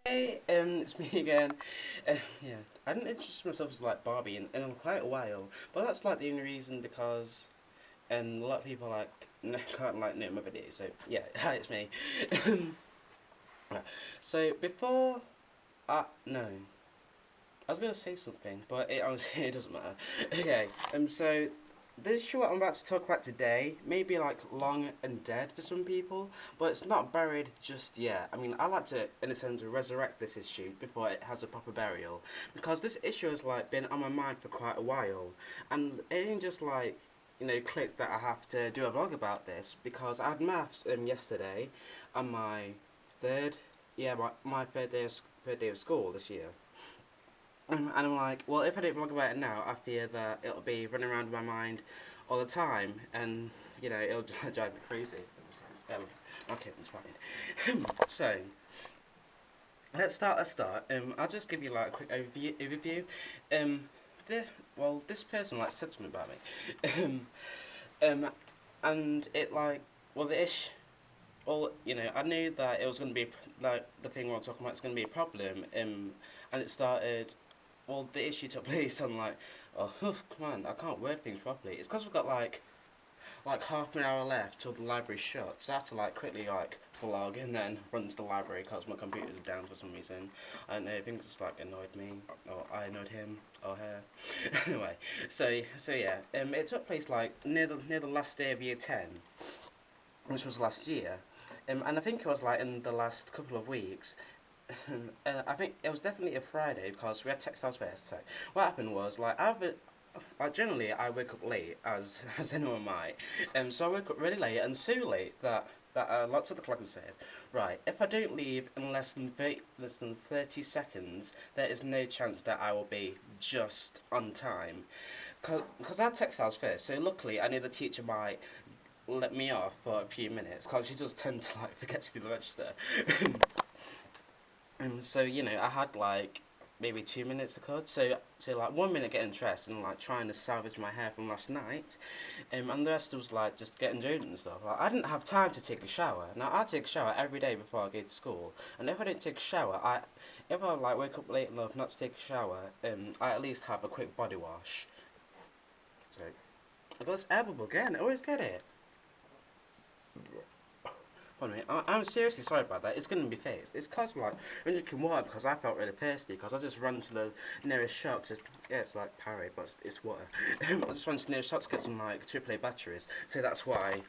Hey, it's me again. Yeah, I didn't introduce myself as like Barbie in quite a while, but that's like the only reason because a lot of people like can't like know my videos. So yeah, hi, it's me. Right, so before no, I was gonna say something, but it honestly it doesn't matter. Okay, so this issue what I'm about to talk about today may be like long and dead for some people, but it's not buried just yet. I mean, I like to, in a sense, resurrect this issue before it has a proper burial, because this issue has like been on my mind for quite a while, and it ain't just like clicked that I have to do a vlog about this because I had maths yesterday, on my third, yeah, my third day of school this year. And I'm like, well, if I don't vlog about it now, I fear that it'll be running around in my mind all the time, and it'll drive me crazy. Okay, it's fine. So let's start. I'll just give you like a quick overview. Um, this person like said something about me. Um, and it like, well, the ish. Well, I knew that it was going to be like the thing we're talking about. It's going to be a problem. And it started. Well, the issue took place on like, oh, come on, I can't word things properly. It's because we've got like half an hour left till the library's shut. So I have to like quickly like log in then run to the library because my computer's down for some reason. I don't know. I think it's just like annoyed me or I annoyed him or her. Anyway, so yeah. It took place like near the last day of year 10, which was last year. And I think it was like in the last couple of weeks. I think it was definitely a Friday because we had textiles first. So what happened was generally I wake up late as anyone might, so I woke up really late and so late that lots of the clock had said, right, if I don't leave in less than 30 seconds, there is no chance that I will be just on time. Because I had textiles first, so luckily I knew the teacher might let me off for a few minutes because she does tend to like forget to do the register. And so I had like maybe 2 minutes I could. So like 1 minute getting dressed and like trying to salvage my hair from last night, and the rest was like just getting deodorant and stuff. Like I didn't have time to take a shower. Now I take a shower every day before I go to school, and if I don't take a shower, if I like wake up late enough not to take a shower, I at least have a quick body wash. So I got this air bubble again. I always get it. Pardon me, I'm seriously sorry about that. It's going to be fixed. It's cause like I'm drinking water because I felt really thirsty because I just ran to the nearest shop. Yeah, it's like Parry, but it's water. I just ran to the nearest shop to get some like AAA batteries. So that's why.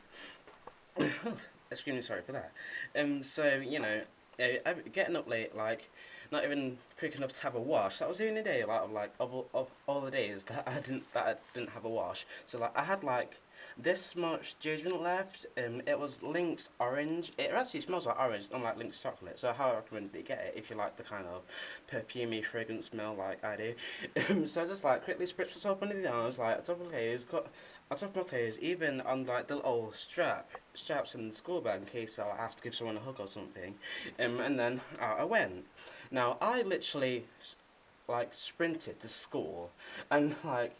Extremely sorry for that. So getting up late, like not even quick enough to have a wash. That was the only day of all the days that I didn't have a wash. So like I had like this much deodorant left. It was Lynx orange. It actually smells like orange, unlike Lynx chocolate. So I highly recommend that you get it if you like the kind of perfumey fragrant smell like I do. So I just like quickly spritzed myself under the arms, like top of my clothes, got on top of my clothes, even on like the little straps in the school bag in case I have to give someone a hug or something. And then out I went. Now I literally like sprinted to school, and like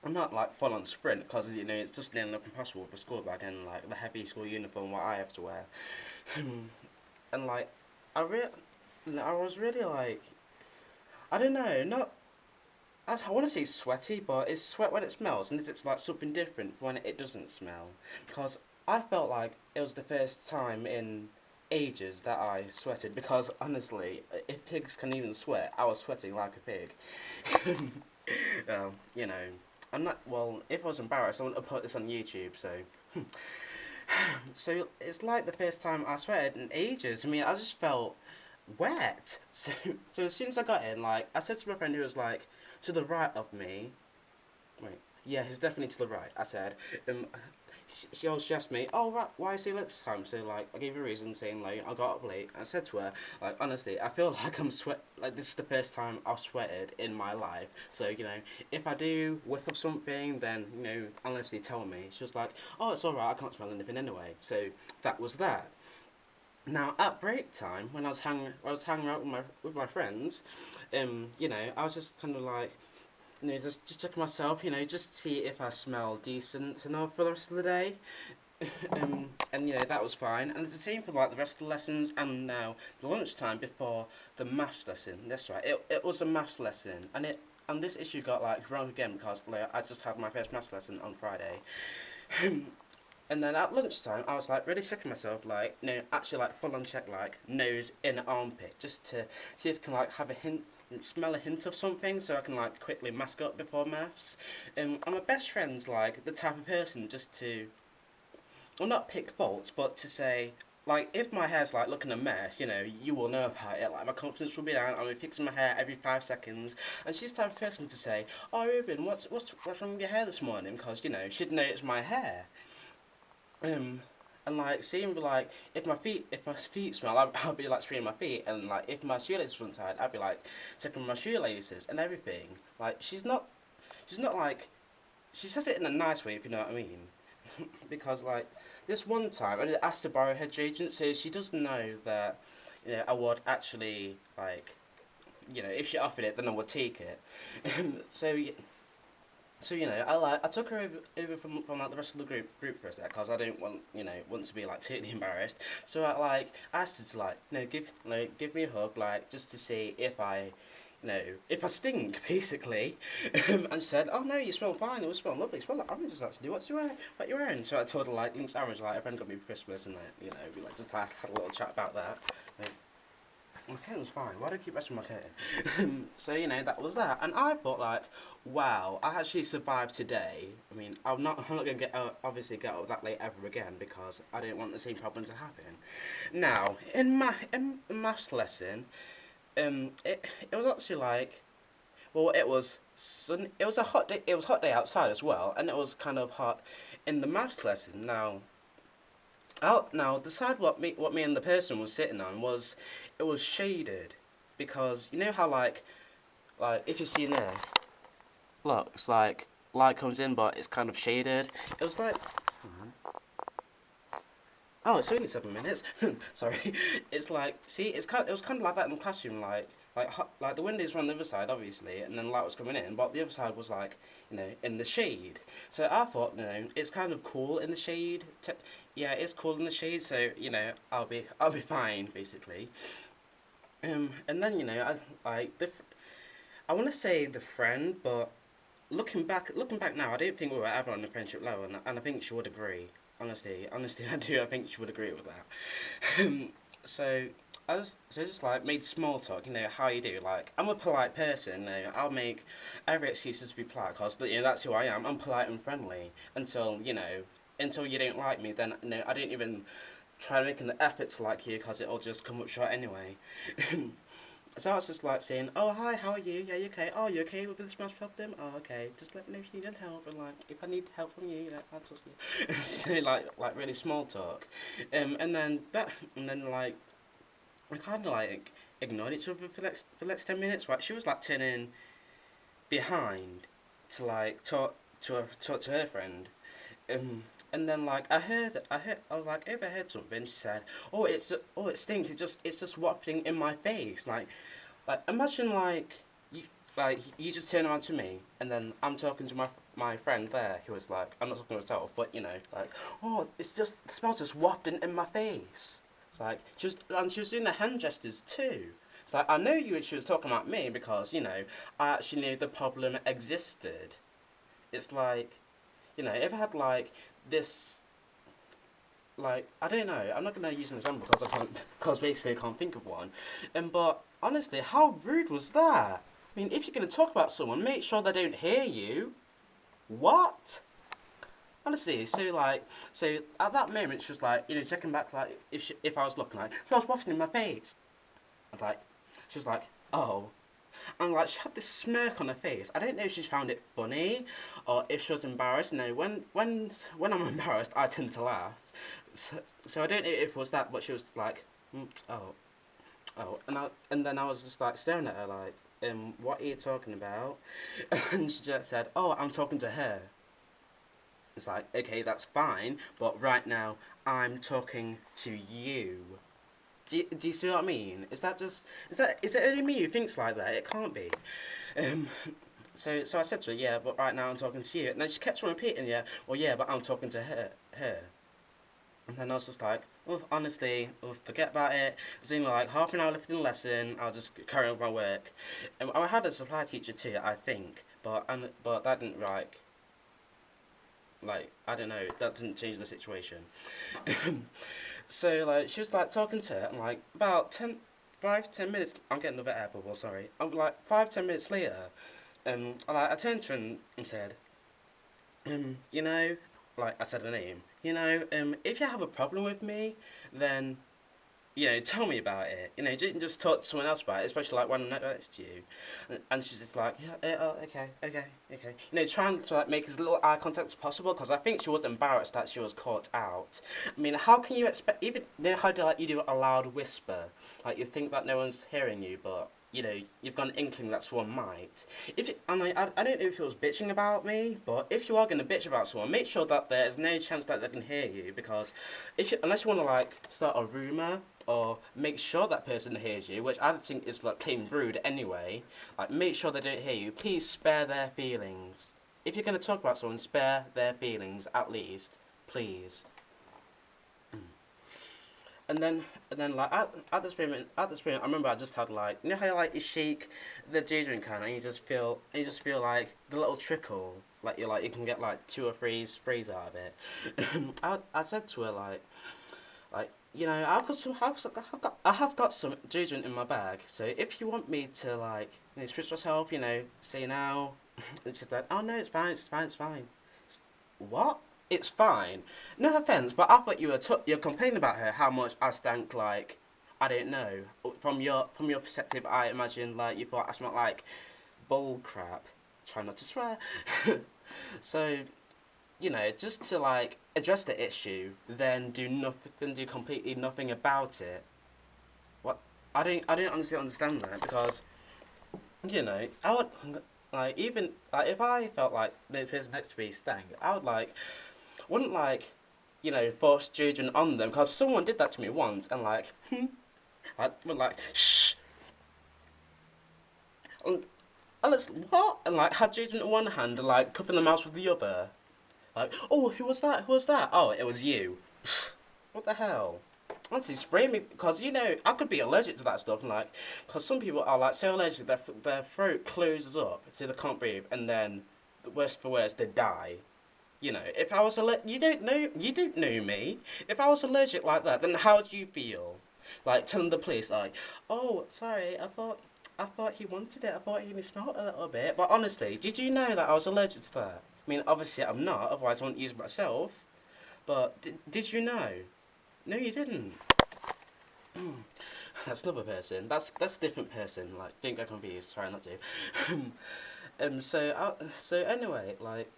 I'm not like full on sprint because it's just nearly impossible with a school bag and like the heavy school uniform what I have to wear. And like I was really like I don't know, not I want to say sweaty, but it's sweat when it smells, and it's like something different when it doesn't smell. Because I felt like it was the first time in ages that I sweated. Because honestly, if pigs can even sweat, I was sweating like a pig. Well, I'm not. Well, if I was embarrassed, I wouldn't have put this on YouTube. So, so it's like the first time I sweated in ages. I mean, I just felt wet. So as soon as I got in, like I said to my friend who was like to the right of me. Wait, yeah, he's definitely to the right. I said, she always asked me, oh right, why is he late this time? So like, I gave her a reason, saying like I got up late. I said to her, like honestly, I feel like I'm sweat. Like this is the first time I've sweated in my life. So if I do whiff up something, then honestly, tell me. She was like, oh, it's alright. I can't smell anything anyway. So that was that. Now at break time, when I was hanging out with my friends, I was just kind of like, just checking myself, just to see if I smell decent enough for the rest of the day. And that was fine. And it's the same for like the rest of the lessons. And now the lunchtime before the maths lesson. That's right. It was a maths lesson, and this issue got like wrong again because like, I just had my first maths lesson on Friday. And then at lunchtime, I was like really checking myself, like, actually, like, full on check, like, nose in armpit, just to see if I can, like, have a hint, smell a hint of something, so I can, like, quickly mask up before maths. And my best friend's, like, the type of person just to, well, not pick faults, but to say, like, if my hair's, like, looking a mess, you will know about it. Like, my confidence will be down. I'll be fixing my hair every 5 seconds. And she's the type of person to say, oh, Ruben, what's wrong with your hair this morning? Because, she'd know it's my hair. Um, and like seeing like if my feet smell, I'll be like spraying my feet, and like if my shoelaces were untied, I'd be like checking my shoelaces and everything. Like she's not like she says it in a nice way, if you know what I mean. Because like this one time, I asked to borrow her detergent, so she does know that I would actually like if she offered it, then I would take it. so So I took her over from like the rest of the group for a sec because I don't want to be like totally embarrassed. So I asked her to like give me a hug like just to see if I stink basically. And she said, oh no, you smell fine. It was smell lovely. You smell like oranges actually. What you wearing? So I told her like Link's orange like a friend got me for Christmas, and we like just had a little chat about that. My curtain's fine. Why do I keep messing with my curtain? So that was that, and I thought like, wow, I actually survived today. I mean, I'm not gonna obviously get out that late ever again because I don't want the same problem to happen. Now, in maths lesson, it was actually like, well, it was a hot day. It was a hot day outside as well, and it was kind of hot in the maths lesson. Now the side what me and the person was sitting on was it was shaded because you know how like if you see there, look, it's like light comes in but it's kind of shaded. It was like oh, it's only 7 minutes. Sorry, it's like see it was kind of like that in the classroom like the windows were on the other side obviously and then light was coming in but the other side was like in the shade. So I thought it's kind of cool in the shade. Yeah, it's cool in the shade, so I'll be fine basically. And then I want to say the friend, but looking back now, I don't think we were ever on the friendship level, and I think she would agree. Honestly, I do. I think she would agree with that. So so just like made small talk. How you do. Like I'm a polite person. I'll make every excuse to be polite because that's who I am. I'm polite and friendly until you don't like me. Then I don't even try making the effort to like you because it'll just come up short anyway. So I was just like saying, oh hi, how are you? Yeah, you okay? Oh, you okay with this math problem? Oh, okay. Just let me know if you need any help, and like if I need help from you, I'll just so, like really small talk, and then like we kind of like ignored each other for the next 10 minutes. Right, she was like turning behind to like talk to her friend, and then like I was like, if I heard something, she said, it stinks. It's just wafting in my face. Like imagine like you just turn around to me, and then I'm talking to my friend there, who was like, I'm not talking to myself, but like, oh, the smell's just wafting in my face. It's like she was doing the hand gestures too. It's like I knew she was talking about me because I actually knew the problem existed. It's like if I had like this, like I don't know, I'm not gonna use an example because because basically I can't think of one. But honestly, how rude was that? I mean, if you're gonna talk about someone, make sure they don't hear you. What? Honestly, so at that moment, she was like, checking back, like if I was looking, like she was wafting in my face. I was like, she was like, oh. And like she had this smirk on her face. I don't know if she found it funny or if she was embarrassed. When I'm embarrassed, I tend to laugh. So I don't know if it was that, but she was like, oh, oh, and then I was just like staring at her like, what are you talking about? And she just said, oh, I'm talking to her. It's like, okay, that's fine, but right now I'm talking to you. Do you see what I mean? Is it only me who thinks like that? It can't be. Um, so I said to her, yeah, but right now I'm talking to you, and then she kept on repeating, yeah, well, yeah, but I'm talking to her. And then I was just like, oh, honestly, oh, forget about it. It's only like half an hour left in the lesson. I'll just carry on with my work. And I had a supply teacher too, I think, but that didn't like I don't know, that didn't change the situation. So like she was like talking to her, and like about 5, 10 minutes. I'm getting another air bubble. Sorry. I'm like 5, 10 minutes later, I turned to her and said, you know, like I said her name, if you have a problem with me, then tell me about it. Just talk to someone else about it, especially like when I'm next to you. And she's just like, yeah, oh, okay, okay, okay. Trying to like make as little eye contact as possible because I think she was embarrassed that she was caught out. I mean, how can you expect even how do like you do a loud whisper? Like you think that no one's hearing you, but you've got an inkling that someone might. If it, and I don't know if it was bitching about me, but if you are going to bitch about someone, make sure that there's no chance that they can hear you because unless you want to like start a rumor or make sure that person hears you, which I think is like plain rude anyway. Like make sure they don't hear you. Please spare their feelings. If you're going to talk about someone, spare their feelings at least, please. And then like at this moment, I remember I just had like how like you shake the deodorant can and you just feel like the little trickle, like you can get like 2 or 3 sprays out of it. I said to her like I have got some deodorant in my bag, so if you want me to like spritz myself, say now, and she's like, oh no, it's fine, it's fine, it's fine. What? It's fine. No offense, but I thought you're complaining about her how much I stank like I don't know. From your perspective, I imagine like you thought I smelled like bull crap. Try not to swear. So just to like address the issue, then do nothing, then do completely nothing about it. What? I don't honestly understand that because I would like even like if I felt like the person next to me stank, I wouldn't like force judgment on them because someone did that to me once and like went like shh and I was what and like had judgment in one hand and like cupping the mouse with the other. Like, oh, who was that? Who was that? Oh, it was you. What the hell? Honestly, spray me because I could be allergic to that stuff. And like, because some people are like so allergic their throat closes up so they can't breathe, and then worst for worst they die. If I was you don't know me. If I was allergic like that, then how do you feel? Like telling the police, like, oh, sorry, I thought he wanted it. I thought he smelled a little bit. But honestly, did you know that I was allergic to that? I mean, obviously I'm not. Otherwise, I wouldn't use it myself. But did you know? No, you didn't. That's another person. That's a different person. Like, don't get confused. Try not to. So anyway, like,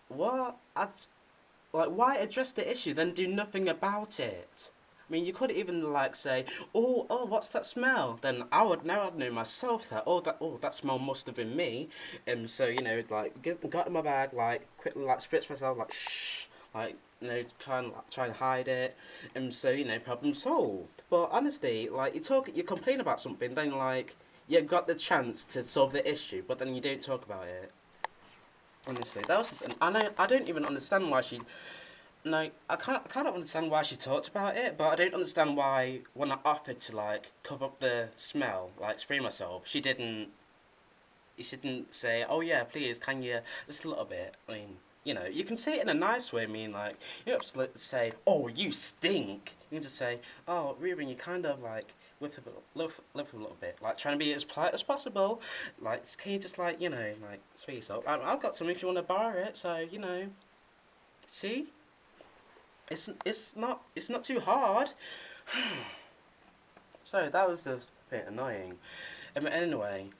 what? Like, why address the issue then do nothing about it? I mean, you could even like say, "Oh, what's that smell?" Then I'd know myself that that smell must have been me. So like got in my bag, like quickly like spritz myself, like shh, like try and hide it. So problem solved. But honestly, like you complain about something, then like you got the chance to solve the issue, but then you don't talk about it. Honestly, that was just, and I don't even understand why she. No, I can't understand why she talked about it, but I don't understand why when I offered to like cover up the smell, like spray myself, she didn't say, oh yeah, please, can you just a little bit. I mean, you can say it in a nice way. I mean, like you don't have to say, oh you stink. You can just say, oh Ruben, you kind of like whip a little bit, like trying to be as polite as possible. Like, can you just like like spray yourself? I've got some if you want to borrow it. So see. It's not too hard. So that was just a bit annoying. Anyway,